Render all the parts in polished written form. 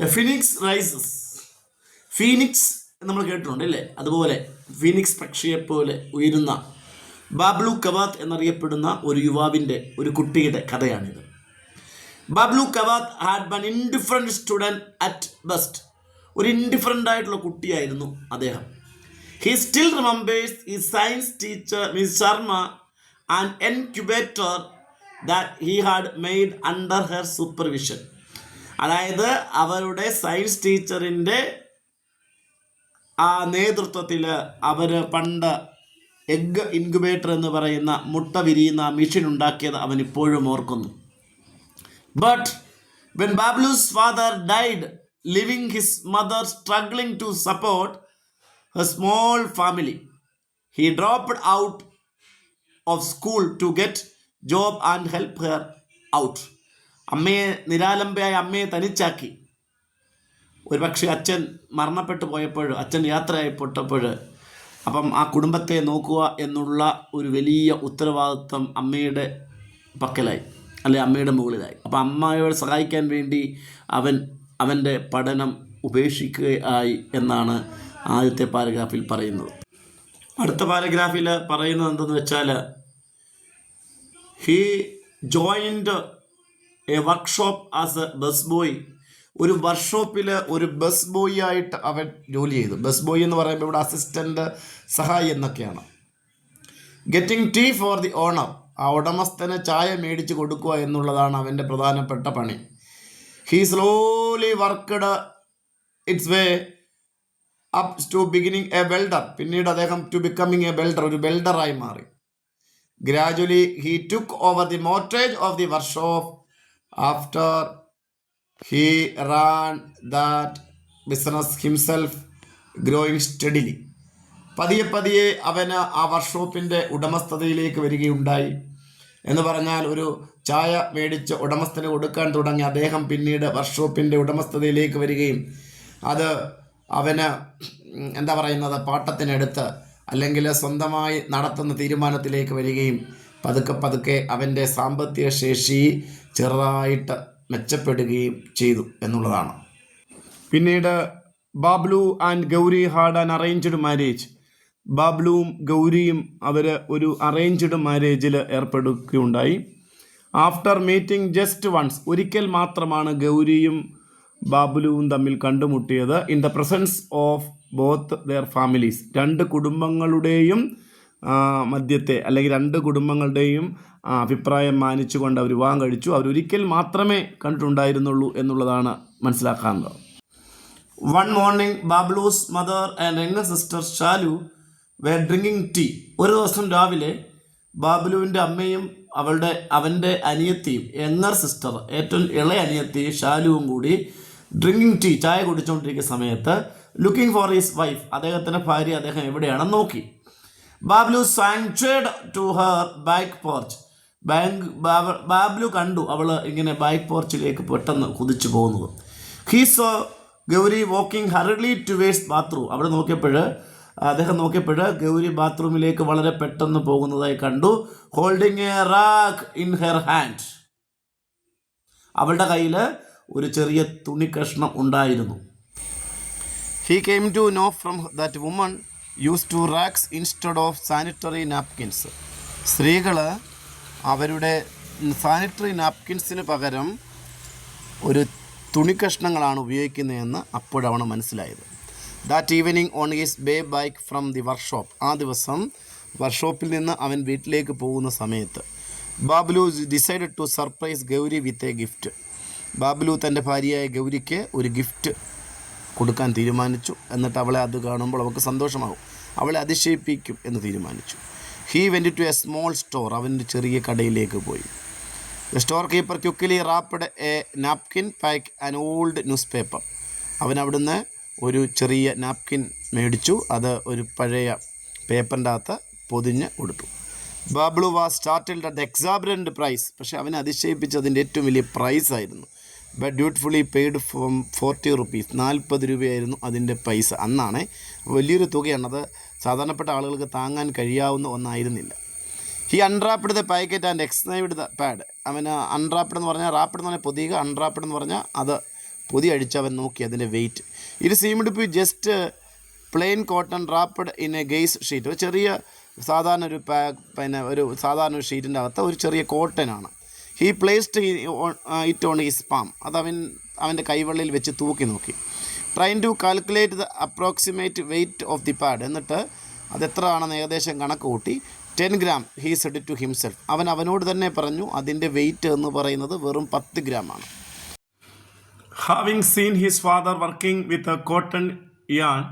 Phoenix rises. Phoenix നമ്മൾ കേട്ടിട്ടുണ്ട് അല്ലേ? അതുപോലെ ഫീനിക്സ് പക്ഷിയെപ്പോലെ ഉയരുന്ന ബാബ്ലു കവാത്ത് എന്നറിയപ്പെടുന്ന ഒരു യുവാവിൻ്റെ, ഒരു കുട്ടിയുടെ കഥയാണിത്. Bablu Kavath had been indifferent student at best. ഒരു ഇൻഡിഫറൻ്റ് ആയിട്ടുള്ള കുട്ടിയായിരുന്നു അദ്ദേഹം. He still remembers he science teacher Miss Sharma and incubator that he had made under her supervision. അതായത് അവരുടെ സയൻസ് ടീച്ചറിൻ്റെ ആ നേതൃത്വത്തിൽ അവർ പണ്ട് എഗ് ഇൻക്യുബേറ്റർ എന്ന് പറയുന്ന മുട്ട വിരിയുന്ന മെഷീൻ ഉണ്ടാക്കിയത് അവൻ ഇപ്പോഴും ഓർക്കുന്നു. But when Bablu's father died, leaving his mother struggling to support a small family, he dropped out of school to get job and help her out. അമ്മയെ, നിരാലംബയായ അമ്മയെ തനിച്ചാക്കി. ഒരു പക്ഷേ അച്ഛൻ മരണപ്പെട്ടു പോയപ്പോൾ, അച്ഛൻ യാത്രയായി പൊട്ടപ്പോൾ, അപ്പം ആ കുടുംബത്തെ നോക്കുക എന്നുള്ള ഒരു വലിയ ഉത്തരവാദിത്വം അമ്മയുടെ പക്കലായി, അല്ലെ അമ്മയുടെ മുകളിലായി. അപ്പം അമ്മയോട് സഹായിക്കാൻ വേണ്ടി അവൻ്റെ പഠനം ഉപേക്ഷിക്കുകയായി എന്നാണ് ആദ്യത്തെ പാരഗ്രാഫിൽ പറയുന്നത്. അടുത്ത പാരഗ്രാഫിൽ പറയുന്നത് എന്തെന്ന് വെച്ചാൽ, he joined A workshop as A bus boy. ഒരു വർക്ക്ഷോപ്പിൽ ഒരു ബസ് ബോയ് ആയിട്ട് അവൻ ജോലി ചെയ്തു. ബസ് ബോയ് എന്ന് പറയുമ്പോൾ ഇവിടെ അസിസ്റ്റൻ്റ്, സഹായി എന്നൊക്കെയാണ്. Getting tea for the owner, ആ ഉടമസ്ഥന് ചായ മേടിച്ച് കൊടുക്കുക എന്നുള്ളതാണ് അവൻ്റെ പ്രധാനപ്പെട്ട പണി. He slowly worked its way up to beginning a welder. പിന്നീട് അദ്ദേഹം ടു ബിക്കമിങ് എ വെൽഡർ, ഒരു വെൽഡറായി മാറി. Gradually he took over the mortgage of the workshop. After he ran that business himself, growing steadily. പതിയെ അവന് ആ വർക്ക്ഷോപ്പിൻ്റെ ഉടമസ്ഥതയിലേക്ക് വരികയുണ്ടായി. എന്ന് പറഞ്ഞാൽ ഒരു ചായ മേടിച്ച് ഉടമസ്ഥന് കൊടുക്കാൻ തുടങ്ങി അദ്ദേഹം പിന്നീട് വർക്ക്ഷോപ്പിൻ്റെ ഉടമസ്ഥതയിലേക്ക് വരികയും അത് അവന് എന്താ പറയുന്നത്, പാട്ടത്തിനെടുത്ത് അല്ലെങ്കിൽ സ്വന്തമായി നടത്തുന്ന തീരുമാനത്തിലേക്ക് വരികയും പതുക്കെ അവൻ്റെ സാമ്പത്തിക ശേഷി ചെറുതായിട്ട് മെച്ചപ്പെടുകയും ചെയ്തു എന്നുള്ളതാണ്. പിന്നീട് Bablu and Gauri had an arranged marriage. ബാബ്ലുവും ഗൗരിയും അവർ ഒരു അറേഞ്ച്ഡ് മാരേജിൽ ഏർപ്പെടുകയുണ്ടായി. ആഫ്റ്റർ മീറ്റിംഗ് ജസ്റ്റ് വൺസ്, ഒരിക്കൽ മാത്രമാണ് ഗൗരിയും ബാബ്ലുവും തമ്മിൽ കണ്ടുമുട്ടിയത്. In the presence of both their families, രണ്ട് കുടുംബങ്ങളുടെയും മധ്യത്തെ, അല്ലെങ്കിൽ രണ്ട് കുടുംബങ്ങളുടെയും അഭിപ്രായം മാനിച്ചുകൊണ്ട് അവർ വിവാഹം കഴിച്ചു. അവരൊരിക്കൽ മാത്രമേ കണ്ടിട്ടുണ്ടായിരുന്നുള്ളൂ എന്നുള്ളതാണ് മനസ്സിലാക്കാനുള്ളത്. One morning Bablu's mother and younger sister Shalu were drinking tea. ഒരു ദിവസം രാവിലെ ബാബ്ലുവിൻ്റെ അമ്മയും അവൻ്റെ അനിയത്തിയും, യങ്ങർ സിസ്റ്റർ ഏറ്റവും ഇളയ അനിയത്തി ഷാലുവും കൂടി ഡ്രിങ്കിങ് ടീ, ചായ കുടിച്ചുകൊണ്ടിരിക്കുന്ന സമയത്ത് ലുക്കിംഗ് ഫോർ ഹിസ് വൈഫ്, അദ്ദേഹത്തിൻ്റെ ഭാര്യ അദ്ദേഹം എവിടെയാണെന്ന് നോക്കി. Bablu sauntered to her back porch. Bablu കണ്ടു അവൾ ഇങ്ങനെ ബാക്ക് പോർച്ചിലേക്ക് പെട്ടെന്ന് കുതിച്ചു പോകുന്നത്. He saw Gauri walking hurriedly towards bathroom. അദ്ദേഹം നോക്കിയപ്പോൾ ഗൗരി ബാത്റൂമിലേക്ക് വളരെ പെട്ടെന്ന് പോകുന്നതായി കണ്ടു. Holding a rag in her hand. അവളുടെ കയ്യിൽ ഒരു ചെറിയ തുണി കഷ്ണം ഉണ്ടായിരുന്നു. He came to know from that woman use to rags instead of sanitary napkins. സ്ത്രീകൾ അവരുടെ സാനിറ്ററി നാപ്കിൻസിന് പകരം ഒരു തുണിക്കഷ്ണങ്ങളാണ് ഉപയോഗിക്കുന്നതെന്ന് അപ്പോഴാണ് മനസ്സിലായത്. That evening on his way back from the workshop. ആ ദിവസം വർക്ക്ഷോപ്പിൽ നിന്ന് അവൻ വീട്ടിലേക്ക് പോകുന്ന സമയത്ത് Bablu decided to surprise Gauri with a gift. Bablu തൻ്റെ ഭാര്യയായ ഗൗരിക്ക് ഒരു ഗിഫ്റ്റ് കൊടുക്കാൻ തീരുമാനിച്ചു. എന്നിട്ട് അവളെ അത് കാണുമ്പോൾ അവൾക്ക് സന്തോഷമാകും, അവളെ അതിശയിപ്പിക്കും എന്ന് തീരുമാനിച്ചു. He went to a small store. അവൻ്റെ ചെറിയ കടയിലേക്ക് പോയി. The store keeper quickly wrapped a napkin pack an old newspaper. അവൻ അവിടുന്ന് ഒരു ചെറിയ നാപ്കിൻ മേടിച്ചു, അത് ഒരു പഴയ പേപ്പറിൻ്റെ അകത്ത് പൊതിഞ്ഞ് കൊടുത്തു. Bablu was startled at exorbitant price. പക്ഷേ അവനെ അതിശയിപ്പിച്ചതിൻ്റെ ഏറ്റവും വലിയ പ്രൈസായിരുന്നു. But dutifully paid from 40 rupees. 40 രൂപയായിരുന്നു അതിൻ്റെ പൈസ. അന്നാണ് വലിയൊരു തുകയാണത്, സാധാരണപ്പെട്ട ആളുകൾക്ക് താങ്ങാൻ കഴിയാവുന്ന ഒന്നായിരുന്നില്ല. He unwrapped the packet and examined the pad. അവന് അൺറാപ്ഡ് എന്ന് പറഞ്ഞാൽ, റാപ്പിഡ് എന്ന് പറഞ്ഞാൽ പൊതിയുക, അൺറാപ്ഡ് എന്ന് പറഞ്ഞാൽ അത് പൊതി അഴിച്ച് അവൻ നോക്കി അതിൻ്റെ വെയിറ്റ്. ഇത് seemed to be just plain cotton wrapped in a gauze sheet. ഒരു ചെറിയ സാധാരണ ഒരു സാധാരണ ഒരു ഷീറ്റിൻ്റെ അകത്ത് ഒരു ചെറിയ കോട്ടനാണ്. He placed it on his palm. അത് അവൻ്റെ കൈവെള്ളയിൽ വെച്ച് തൂക്കി നോക്കി. Trying to calculate the approximate weight of the pad. എന്നിട്ട് അതെത്ര ആണെന്ന് ഏകദേശം കണക്ക് കൂട്ടി. 10 gram he said to himself. അവനോട് തന്നെ പറഞ്ഞു അതിൻ്റെ വെയ്റ്റ് എന്ന് പറയുന്നത് വെറും 10 gram. Having seen his father working with a cotton yarn,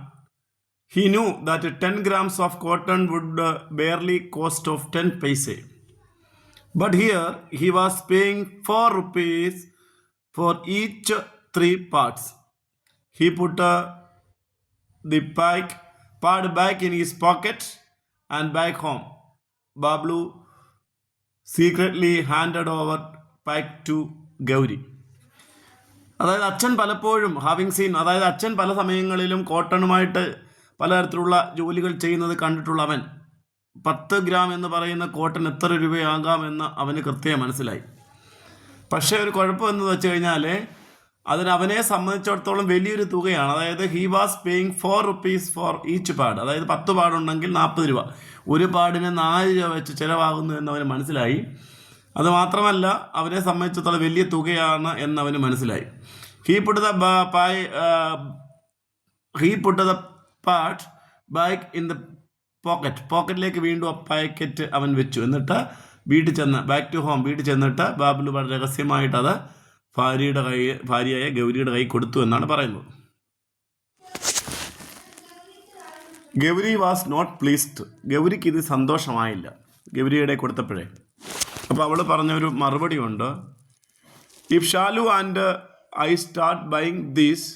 he knew that 10 grams of cotton would barely cost of 10 paise. But here he was paying 4 rupees for each 3 parts. He put the pad back in his pocket and back home. Bablu secretly handed over pack to Gauri. അതായത് അച്ഛൻ പലപ്പോഴും അച്ഛൻ പല സമയങ്ങളിലും കോട്ടണുമായിട്ട് പലതരത്തിലുള്ള ജോലികൾ ചെയ്യുന്നത് കണ്ടിട്ടുള്ള അവൻ 10 gram എന്ന് പറയുന്ന കോട്ടൺ എത്ര രൂപയാകാമെന്ന് അവന് കൃത്യമായി മനസ്സിലായി. പക്ഷേ ഒരു കുഴപ്പം എന്ന് വെച്ച് കഴിഞ്ഞാൽ അവനെ സംബന്ധിച്ചിടത്തോളം വലിയൊരു തുകയാണ്. അതായത് he was paying 4 rupees for each pad. അതായത് 10 പാടുണ്ടെങ്കിൽ 40 രൂപ. ഒരു പാടിന് 4 രൂപ വെച്ച് ചിലവാകുന്നു എന്നവന് മനസ്സിലായി. അതുമാത്രമല്ല അവനെ സംബന്ധിച്ചിടത്തോളം വലിയ തുകയാണ് എന്നവന് മനസ്സിലായി. He put the pad back in the പോക്കറ്റിലേക്ക് വീണ്ടും ആ പാക്കറ്റ് അവൻ വെച്ചു. എന്നിട്ട് ബാക്ക് ടു ഹോം വീട്ടിൽ ചെന്നിട്ട് ബാബുലു വളരെ രഹസ്യമായിട്ട് അത് ഭാര്യയായ ഗൗരിയുടെ കൈ കൊടുത്തു എന്നാണ് പറയുന്നത്. Gauri was not pleased. ഗൗരിക്ക് ഇത് സന്തോഷമായില്ല ഗൗരിയുടെ കൊടുത്തപ്പോഴേ. അപ്പോൾ അവൾ പറഞ്ഞൊരു മറുപടി ഉണ്ട്. If Shalu and I start buying these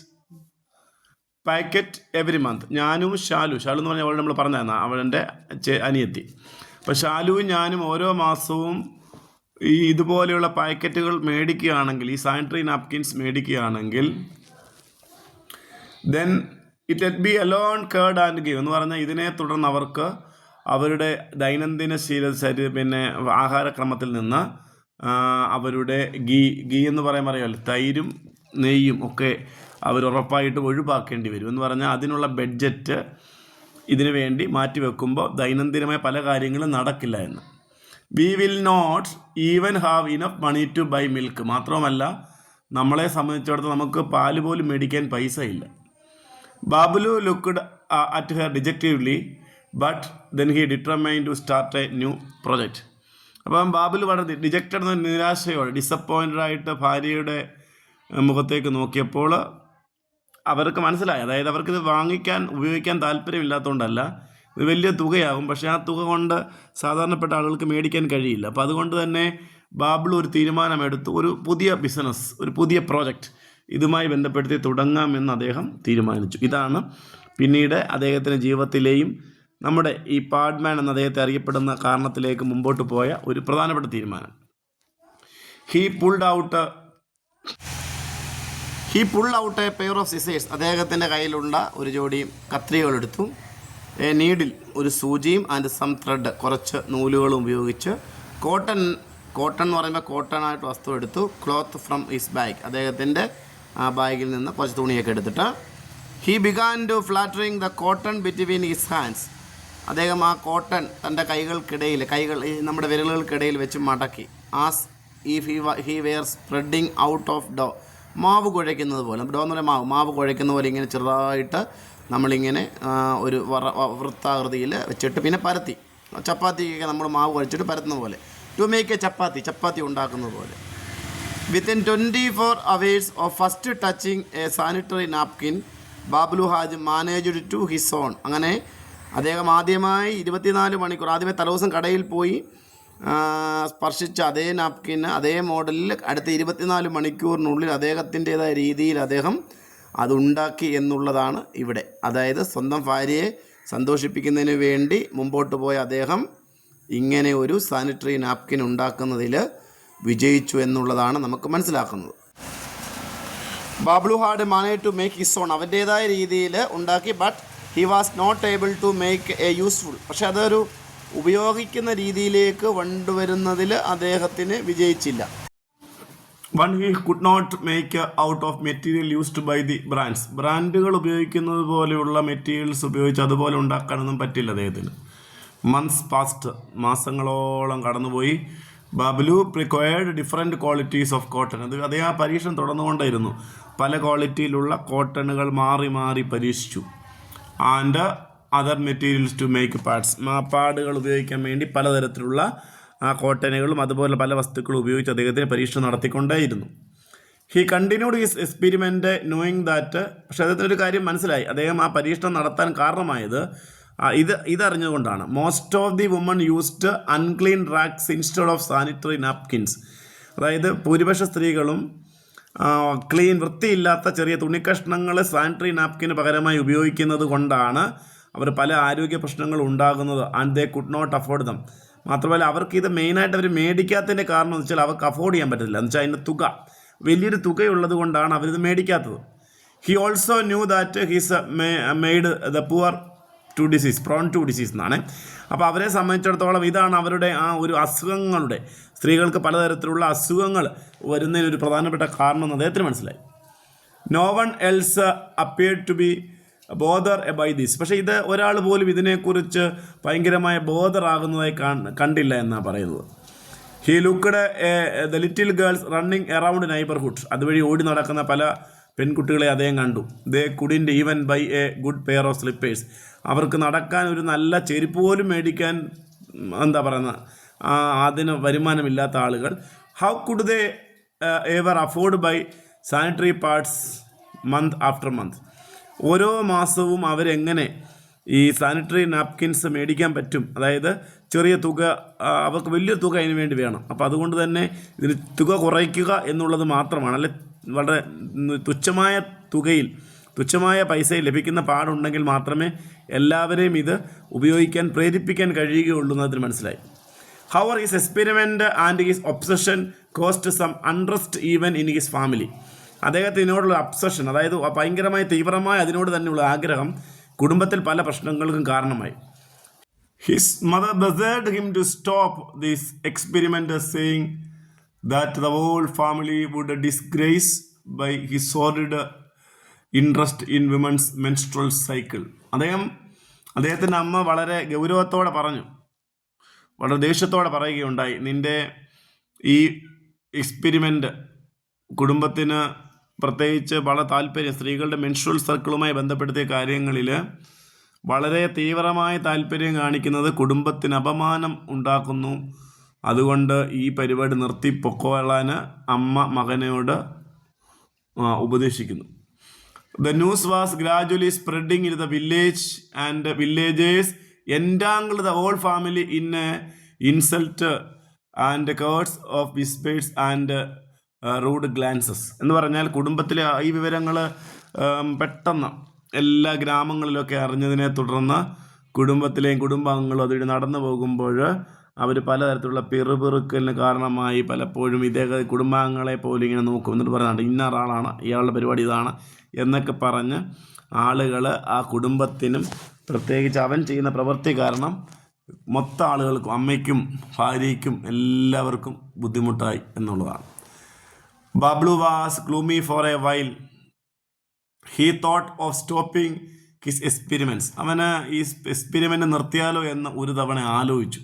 packet every month. ഞാനും ഷാലു എന്ന് പറഞ്ഞാൽ അവൾ നമ്മൾ പറഞ്ഞതാണ് അവളുടെ അനിയത്തി. അപ്പോൾ ഷാലുവും ഞാനും ഓരോ മാസവും ഈ ഇതുപോലെയുള്ള പാക്കറ്റുകൾ മേടിക്കുകയാണെങ്കിൽ, ഈ സാനിറ്ററി നാപ്കിൻസ് മേടിക്കുകയാണെങ്കിൽ, then it let be alone curd and give എന്ന് പറഞ്ഞാൽ ഇതിനെ തുടർന്ന് അവർക്ക് അവരുടെ ദൈനംദിന പിന്നെ ആഹാരക്രമത്തിൽ നിന്ന് അവരുടെ ഗീ എന്ന് പറയുമ്പോൾ അറിയാമല്ലോ, തൈരും നെയ്യും ഒക്കെ അവർ ഉറപ്പായിട്ട് ഒഴിവാക്കേണ്ടി വരും. എന്ന് പറഞ്ഞാൽ അതിനുള്ള ബഡ്ജറ്റ് ഇതിനു വേണ്ടി മാറ്റിവെക്കുമ്പോൾ ദൈനംദിനമായ പല കാര്യങ്ങളും നടക്കില്ല എന്ന്. We will not even have enough money to buy milk. മാത്രമല്ല നമ്മളെ സംബന്ധിച്ചിടത്തോളം നമുക്ക് പാല് പോലും മേടിക്കാൻ പൈസ ഇല്ല. Babulu looked at her dejectedly but then he determined to start a new project. അപ്പം ബാബുലു വളരെ ഡിജക്റ്റഡ്, നിരാശയോടെ, ഡിസപ്പോയിൻറ്റഡ് ആയിട്ട് ഭാര്യയുടെ മുഖത്തേക്ക് നോക്കിയപ്പോൾ അവർക്ക് മനസ്സിലായി, അതായത് അവർക്കിത് ഉപയോഗിക്കാൻ താല്പര്യമില്ലാത്തതുകൊണ്ടല്ല, ഇത് വലിയ തുകയാകും, പക്ഷേ ആ തുക കൊണ്ട് സാധാരണപ്പെട്ട ആളുകൾക്ക് മേടിക്കാൻ കഴിയില്ല. അപ്പോൾ അതുകൊണ്ട് തന്നെ ബാബുളു ഒരു തീരുമാനമെടുത്തു. ഒരു പുതിയ ബിസിനസ്, ഒരു പുതിയ പ്രോജക്റ്റ് ഇതുമായി ബന്ധപ്പെടുത്തി തുടങ്ങാമെന്ന് അദ്ദേഹം തീരുമാനിച്ചു. ഇതാണ് പിന്നീട് അദ്ദേഹത്തിൻ്റെ ജീവിതത്തിലെയും നമ്മുടെ ഈ പാഡ്മാൻ എന്ന അദ്ദേഹത്തെ അറിയപ്പെടുന്ന കാരണത്തിലേക്ക് മുമ്പോട്ട് പോയ ഒരു പ്രധാനപ്പെട്ട തീരുമാനം. He pulled out A pair of scissors. അദ്ദേഹത്തിൻ്റെ കയ്യിലുള്ള ഒരു ജോഡി കത്രികകളെടുത്തു. നീഡിൽ, ഒരു സൂചിയും ആൻഡ് സം ത്രെഡ്, കുറച്ച് നൂലുകളും ഉപയോഗിച്ച് കോട്ടൺ എന്ന് പറയുമ്പോൾ കോട്ടണായിട്ട് വസ്തു എടുത്തു. ക്ലോത്ത് ഫ്രം ഹിസ് ബാഗ്, അദ്ദേഹത്തിൻ്റെ ആ ബാഗിൽ നിന്ന് കുറച്ച് തുണിയൊക്കെ എടുത്തിട്ട് he began to flattering the cotton between his hands. അദ്ദേഹം ആ കോട്ടൺ തൻ്റെ നമ്മുടെ വിരലുകൾക്കിടയിൽ വെച്ച് മടക്കി. As if he were spreading out of dough, മാവ് കുഴയ്ക്കുന്നത് പോലെ. ഡോ എന്ന് പറയുമ്പോൾ മാവ് കുഴയ്ക്കുന്ന പോലെ ഇങ്ങനെ ചെറുതായിട്ട് നമ്മളിങ്ങനെ ഒരു വൃത്താകൃതിയിൽ വെച്ചിട്ട് പിന്നെ പരത്തി, ചപ്പാത്തിക്കൊക്കെ നമ്മൾ മാവ് കുഴച്ചിട്ട് പരത്തുന്ന പോലെ, ടു മേക്ക് എ ചപ്പാത്തി ഉണ്ടാക്കുന്നത് പോലെ. Within 24 hours of first touching a sanitary napkin Babulu has managed to his own. അങ്ങനെ അദ്ദേഹം ആദ്യമായി 24 മണിക്കൂർ, ആദ്യമേ തലേദിവസം കടയിൽ പോയി സ്പർശിച്ച അതേ നാപ്കിന് അതേ മോഡലിൽ അടുത്ത 24 മണിക്കൂറിനുള്ളിൽ അദ്ദേഹത്തിൻ്റേതായ രീതിയിൽ അദ്ദേഹം അതുണ്ടാക്കി എന്നുള്ളതാണ് ഇവിടെ. അതായത് സ്വന്തം ഭാര്യയെ സന്തോഷിപ്പിക്കുന്നതിന് വേണ്ടി മുമ്പോട്ട് പോയ അദ്ദേഹം ഇങ്ങനെ ഒരു സാനിറ്ററി നാപ്കിൻ ഉണ്ടാക്കുന്നതിൽ വിജയിച്ചു എന്നുള്ളതാണ് നമുക്ക് മനസ്സിലാക്കുന്നത്. Bablu had manage to make his own, അവൻ്റേതായ രീതിയിൽ ഉണ്ടാക്കി. But he was not able to make a useful, പക്ഷെ അതൊരു ഉപയോഗിക്കുന്ന രീതിയിലേക്ക് കൊണ്ടുവരുന്നതിൽ അദ്ദേഹത്തിന് വിജയിച്ചില്ല. One he could not make out of material used by the brands. ബ്രാൻഡുകൾ ഉപയോഗിക്കുന്നത് പോലെയുള്ള മെറ്റീരിയൽസ് ഉപയോഗിച്ച് അതുപോലെ ഉണ്ടാക്കാനൊന്നും പറ്റില്ല അദ്ദേഹത്തിന്. മന്ത്സ് പാസ്റ്റ്, മാസങ്ങളോളം കടന്നുപോയി. Bablu procured different qualities of cotton. അതേ ആ പരീക്ഷണം തുടർന്നുകൊണ്ടായിരുന്നു. പല ക്വാളിറ്റിയിലുള്ള കോട്ടണുകൾ മാറി മാറി പരീക്ഷിച്ചു. And other materials to make pads. പാഡുകൾ ഉപയോഗിക്കാൻ വേണ്ടി പലതരത്തിലുള്ള കോട്ടനുകളും അതുപോലെ പല വസ്തുക്കളും ഉപയോഗിച്ച് അദ്ദേഹത്തിന് പരീക്ഷണം നടത്തിക്കൊണ്ടേയിരുന്നു. He continued his experiment knowing that. പക്ഷേ അദ്ദേഹത്തിനൊരു കാര്യം മനസ്സിലായി. അദ്ദേഹം ആ പരീക്ഷണം നടത്താൻ കാരണമായത് ഇതറിഞ്ഞുകൊണ്ടാണ്. Most of the woman used unclean rags instead of sanitary napkins. അതായത് ഭൂരിപക്ഷ സ്ത്രീകളും വൃത്തിയില്ലാത്ത ചെറിയ തുണിക്കഷ്ണങ്ങൾ സാനിറ്ററി നാപ്കിന് പകരമായി ഉപയോഗിക്കുന്നത് കൊണ്ടാണ് അവർ പല ആരോഗ്യ പ്രശ്നങ്ങളും ഉണ്ടാകുന്നത്. And they could not afford them. മാത്രമല്ല അവർക്ക് ഇത് മെയിനായിട്ട് അവർ മേടിക്കാത്തതിൻ്റെ കാരണം എന്ന് വെച്ചാൽ അവർക്ക് അഫോർഡ് ചെയ്യാൻ പറ്റില്ല. എന്ന് വെച്ചാൽ അതിൻ്റെ വലിയൊരു തുകയുള്ളത് കൊണ്ടാണ് അവരിത് മേടിക്കാത്തത്. He also knew that these made the poor to disease, prone to disease എന്നാണ്. അപ്പോൾ അവരെ സംബന്ധിച്ചിടത്തോളം ഇതാണ് അവരുടെ ആ ഒരു അസുഖങ്ങളുടെ, സ്ത്രീകൾക്ക് പലതരത്തിലുള്ള അസുഖങ്ങൾ വരുന്നതിനൊരു പ്രധാനപ്പെട്ട കാരണം എന്ന് അദ്ദേഹത്തിന് മനസ്സിലായി. No one else appeared to be bother by this. പക്ഷേ ഇത് ഒരാൾ പോലും ഇതിനെക്കുറിച്ച് ഭയങ്കരമായ ബോദറാകുന്നതായി കണ്ടില്ല എന്നാണ് പറയുന്നത്. He looked the little girls running around neighbourhood. അതുവഴി ഓടി നടക്കുന്ന പല പെൺകുട്ടികളെ അദ്ദേഹം കണ്ടു. They couldn't even buy a good pair of slippers. അവർക്ക് നടക്കാൻ ഒരു നല്ല ചെരുപ്പ് പോലും മേടിക്കാൻ അതിന് വരുമാനമില്ലാത്ത ആളുകൾ. How could they ever afford buy sanitary pads month after month. ഓരോ മാസവും അവരെങ്ങനെ ഈ സാനിറ്ററി നാപ്കിൻസ് മേടിക്കാൻ പറ്റും? അതായത് ചെറിയ തുക, അവർക്ക് വലിയൊരു തുക അതിന് വേണ്ടി വേണം. അപ്പോൾ അതുകൊണ്ട് തന്നെ ഇതിന് തുക കുറയ്ക്കുക എന്നുള്ളത് മാത്രമാണ്. അല്ലെ വളരെ തുച്ഛമായ തുകയിൽ, തുച്ഛമായ പൈസയിൽ ലഭിക്കുന്ന പാടുണ്ടെങ്കിൽ മാത്രമേ എല്ലാവരെയും ഇത് ഉപയോഗിക്കാൻ പ്രേരിപ്പിക്കാൻ കഴിയുകയുള്ളൂ എന്നതിന് മനസ്സിലായി. However his experiment and his obsession cost some unrest even in his family. അദ്ദേഹത്തിനോടുള്ള അബ്സഷൻ, അതായത് ഭയങ്കരമായ തീവ്രമായ അതിനോട് തന്നെയുള്ള ആഗ്രഹം കുടുംബത്തിൽ പല പ്രശ്നങ്ങൾക്കും കാരണമായി. His mother beseeched him to stop this experiment saying that the whole family would disgrace by his sordid interest in women's menstrual cycle. അദ്ദേഹത്തിൻ്റെ അമ്മ വളരെ ഗൗരവത്തോടെ പറഞ്ഞു, വളരെ ദേഷ്യത്തോടെ പറയുകയുണ്ടായി, നിൻ്റെ ഈ എക്സ്പെരിമെൻ്റ് കുടുംബത്തിന് പ്രത്യേകിച്ച് വളരെ താല്പര്യം, സ്ത്രീകളുടെ മെൻസ്ട്രൽ സർക്കിളുമായി ബന്ധപ്പെടുത്തിയ കാര്യങ്ങളിൽ വളരെ തീവ്രമായ താല്പര്യം കാണിക്കുന്നത് കുടുംബത്തിന് അപമാനം ഉണ്ടാക്കുന്നു. അതുകൊണ്ട് ഈ പരിപാടി നിർത്തി പൊക്കോളാൻ അമ്മ മകനോട് ഉപദേശിക്കുന്നു. The news was gradually spreading in the village and villagers entangled the whole family in insult and curse of whispers and rude glances. എന്ന് പറഞ്ഞാൽ കുടുംബത്തിലെ ഈ വിവരങ്ങൾ പെട്ടെന്ന് എല്ലാ ഗ്രാമങ്ങളിലൊക്കെ അറിഞ്ഞതിനെ തുടർന്ന് കുടുംബത്തിലെയും കുടുംബാംഗങ്ങളും അതുവഴി നടന്നു പോകുമ്പോൾ അവർ പലതരത്തിലുള്ള പിറുപിറുക്കലിന് കാരണമായി പലപ്പോഴും ഇദ്ദേഹം കുടുംബാംഗങ്ങളെ പോലും ഇങ്ങനെ നോക്കും. എന്നിട്ട് പറയുന്നുണ്ട് ഇന്ന ആളാണ്, ഇയാളുടെ പരിപാടി ഇതാണ് എന്നൊക്കെ പറഞ്ഞ് ആളുകൾ ആ കുടുംബത്തിനും പ്രത്യേകിച്ച് അവൻ ചെയ്യുന്ന പ്രവൃത്തി കാരണം മൊത്തം ആളുകൾക്കും, അമ്മയ്ക്കും ഭാര്യയ്ക്കും എല്ലാവർക്കും ബുദ്ധിമുട്ടായി എന്നുള്ളതാണ്. Bablu was gloomy for a while. He thought of stopping his experiments. അവന് ഈ എക്സ്പെരിമെൻ്റ് നിർത്തിയാലോ എന്ന് ഒരു തവണ ആലോചിച്ചു.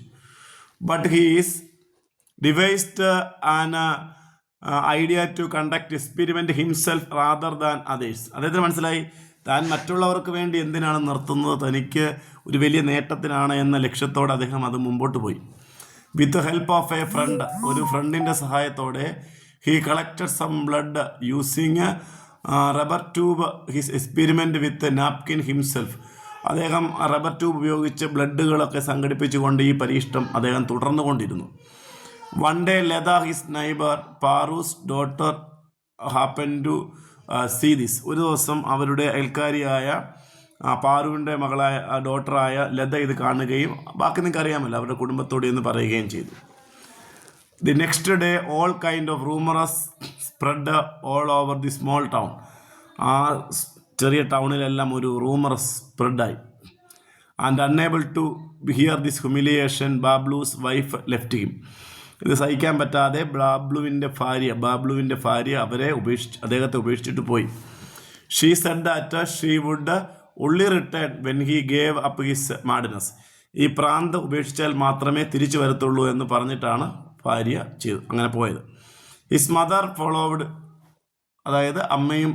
But he's devised an idea to conduct experiment himself rather than others. അദ്ദേഹത്തിന് മനസ്സിലായി താൻ മറ്റുള്ളവർക്ക് വേണ്ടി എന്തിനാണ് നിർത്തുന്നത്, തനിക്ക് ഒരു വലിയ നേട്ടത്തിനാണ് എന്ന ലക്ഷ്യത്തോടെ അദ്ദേഹം അത് മുമ്പോട്ട് പോയി. With help of a friend, ഒരു ഫ്രണ്ടിൻ്റെ സഹായത്തോടെ he collected some blood using rubber tube his experiment with napkin himself. അദ്ദേഹം റബ്ബർ ട്യൂബ് ഉപയോഗിച്ച് ബ്ലഡുകളൊക്കെ സംഘടിപ്പിച്ചുകൊണ്ട് ഈ പരീക്ഷണം അദ്ദേഹം തുടർന്നുകൊണ്ടിരുന്നു. One day Latha his neighbour Paru's daughter happen to see this. ഒരു ദിവസം അവരുടെ അയൽക്കാരിയായ പാറുവിൻ്റെ മകളായ ഡോട്ടറായ ലത ഇത് കാണുകയും ബാക്കി നിങ്ങൾക്ക് അറിയാമല്ലോ അവരുടെ കുടുംബത്തോട് എന്ന് പറയുകയും ചെയ്തു. The next day all kind of rumours spread all over the small town. ആ ചെറിയ ടൗണിലെല്ലാം ഒരു റൂമറസ് സ്പ്രെഡായി. And unable to hear this humiliation Bablu's wife left him. ഇത് സഹിക്കാൻ പറ്റാതെ ബാബ്ലുവിൻ്റെ ഭാര്യ അദ്ദേഹത്തെ ഉപേക്ഷിച്ചിട്ട് പോയി. She said that she would only return when he gave up his madness. ഈ പ്രാന്ത് ഉപേക്ഷിച്ചാൽ മാത്രമേ തിരിച്ചു വരത്തുള്ളൂ എന്ന് പറഞ്ഞിട്ടാണ് ഭാര്യ അങ്ങനെ പോയത്. ഹിസ് മദർ ഫോളോവഡ്, അതായത് അമ്മയും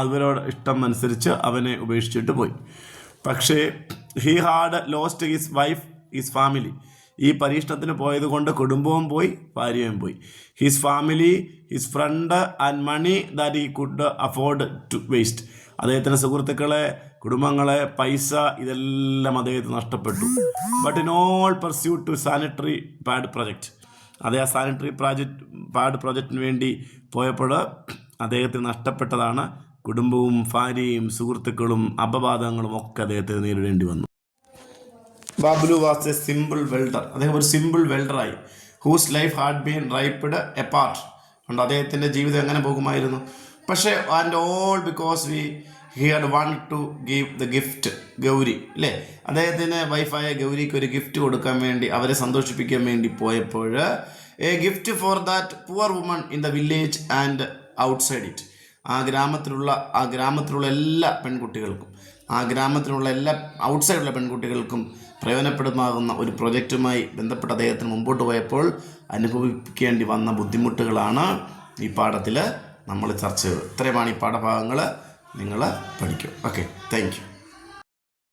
അവരോട് ഇഷ്ടം അനുസരിച്ച് അവനെ ഉപേക്ഷിച്ചിട്ട് പോയി. പക്ഷേ he had lost his wife, his family. ഈ പരീക്ഷണത്തിന് പോയത് കൊണ്ട് കുടുംബവും പോയി, ഭാര്യയും പോയി. His family, his friend and money that he could afford to waste. അദ്ദേഹത്തിൻ്റെ സുഹൃത്തുക്കളെ, കുടുംബങ്ങളെ, പൈസ, ഇതെല്ലാം അദ്ദേഹത്തിന് നഷ്ടപ്പെട്ടു. But in all pursuit to sanitary pad project. അതേ ആ സാനിറ്ററി പാഡ് പ്രൊജക്റ്റിന് വേണ്ടി പോയപ്പോൾ അദ്ദേഹത്തിന് നഷ്ടപ്പെട്ടതാണ് കുടുംബവും ഭാര്യയും സുഹൃത്തുക്കളും അപവാദങ്ങളും ഒക്കെ അദ്ദേഹത്തിന് നേരിടേണ്ടി വന്നു. Bablu was a simple welder. അദ്ദേഹം ഒരു സിമ്പിൾ വെൽഡറായി. Whose life had been ripped apart. ഉണ്ട് അദ്ദേഹത്തിൻ്റെ ജീവിതം എങ്ങനെ പോകുമായിരുന്നു. പക്ഷേ and all because he had want to give the gift Gauri, അല്ലേ? അദ്ദേഹത്തിന് വൈഫായ ഗൗരിക്ക് ഒരു ഗിഫ്റ്റ് കൊടുക്കാൻ വേണ്ടി, അവരെ സന്തോഷിപ്പിക്കാൻ വേണ്ടി പോയപ്പോൾ A gift for that poor woman in the village and outside it. ആ ഗ്രാമത്തിലുള്ള എല്ലാ പെൺകുട്ടികൾക്കും, ആ ഗ്രാമത്തിലുള്ള എല്ലാ ഔട്ട്സൈഡുള്ള പെൺകുട്ടികൾക്കും പ്രയോജനപ്പെടുമാകുന്ന ഒരു പ്രൊജക്റ്റുമായി ബന്ധപ്പെട്ട് അദ്ദേഹത്തിന് മുമ്പോട്ട് പോയപ്പോൾ അനുഭവിക്കേണ്ടി വന്ന ബുദ്ധിമുട്ടുകളാണ് ഈ പാഠത്തിൽ നമ്മൾ ചർച്ച ചെയ്തത്. ഇത്രയുമാണ് ഈ പാഠഭാഗങ്ങൾ. നിങ്ങൾ പഠിക്കും. Okay, thank you.